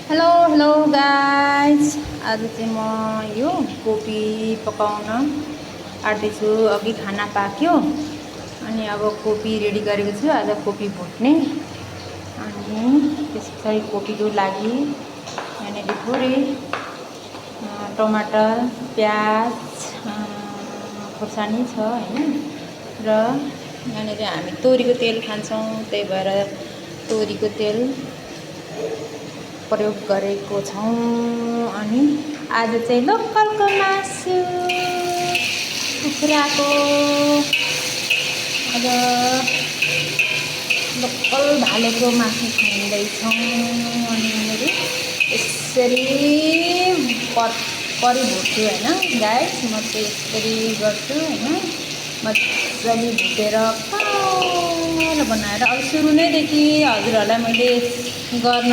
Hello hello guys. आज चाहिँ म यो कोपी पकाउन आँट्दैछु। अघि खाना पाक्यो अनि अब कोपी रेडी गरेको छु। आज कोपी भुट्ने अनि त्यस पछाडि कोपीको लागि यहाँनिर थोरै टमाटर प्याज खोर्सानी छ हैन। र यहाँनिर हामी तोरीको तेल खान्छौँ, त्यही भएर तोरीको तेल प्रयोग गरेको छौँ। अनि आज चाहिँ लोकलको मासु कुखुराको आज लोकल भालेको मासु खाँदैछौँ। अनि यहाँनिर यसरी भुट्छु होइन गाइस, म चाहिँ यसरी गर्छु होइन। मजाले भुटेर बनाएर अब सुरु नैदेखि हजुरहरूलाई मैले गर्न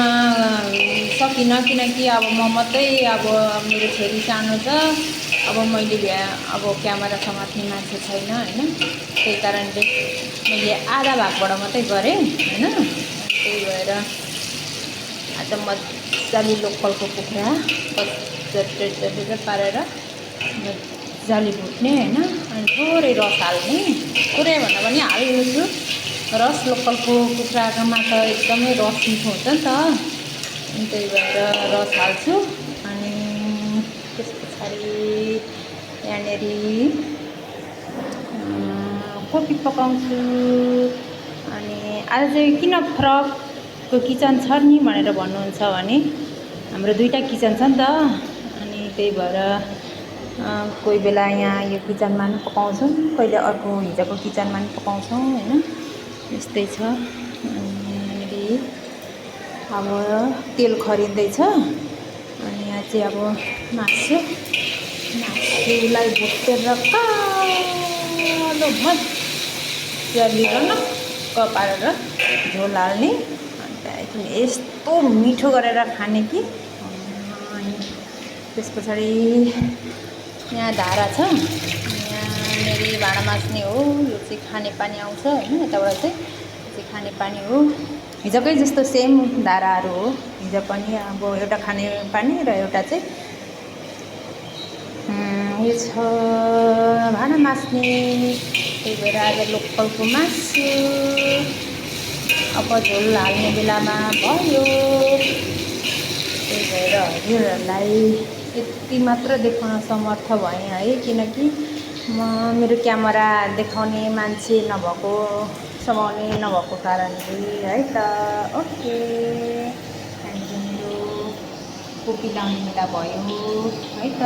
सकिनँ, किनकि अब म मात्रै, अब मेरो छोरी सानो छ, अब मैले अब क्यामेरा समात्ने मान्छे छैन होइन। त्यही कारणले मैले आधा भागबाट मात्रै गरेँ होइन। त्यही भएर आज मजाले लोकलको कुखुरा मजाले पारेर मजाले भुट्ने होइन। अनि थोरै रस हाल्ने, थोरै भन्दा पनि हाल्छु रस। लोकलको कुखुरामा त एकदमै रस मिठो हुन्छ नि त, अनि त्यही भएर रस हाल्छु। अनि त्यस पछाडि यहाँनिर कोपी पकाउँछु। अनि आज चाहिँ किन फरकको किचन छ नि भनेर भन्नुहुन्छ भने, हाम्रो दुईवटा किचन छ नि त, अनि त्यही भएर कोही बेला यहाँ यो किचनमा पनि पकाउँछौँ, कहिले अर्को हिजोको किचनमा पनि पकाउँछौँ होइन। यस्तै छ। अनि यहाँनिर अब तेल खरिँदैछ। अनि यहाँ चाहिँ अब मासुलाई भुटेर कालो मजाले रनक्क पारेर झोल हाल्ने। अनि त्यहाँदेखि यस्तो मिठो गरेर खाने कि। अनि त्यस पछाडि यहाँ धारा छ, यहाँनिर भाँडा माझ्ने हो। यो चाहिँ खानेपानी आउँछ होइन, यताबाट चाहिँ खानेपानी हो। हिजोकै जस्तो सेम धाराहरू हो। हिजो पनि अब एउटा खानेपानी र एउटा चाहिँ यो छ भाँडा माझ्ने। त्यही भएर आज लोकलको मासु अब झोल हाल्ने बेलामा भयो। त्यही भएर हजुरहरूलाई यति मात्र देखाउन समर्थ भएँ है, किनकि मेरो क्यामेरा देखाउने मान्छे नभएको, समाउने नभएको कारणले है त। ओके, त्यहाँदेखि मेरो कोपी लाउने बेला भयो है त।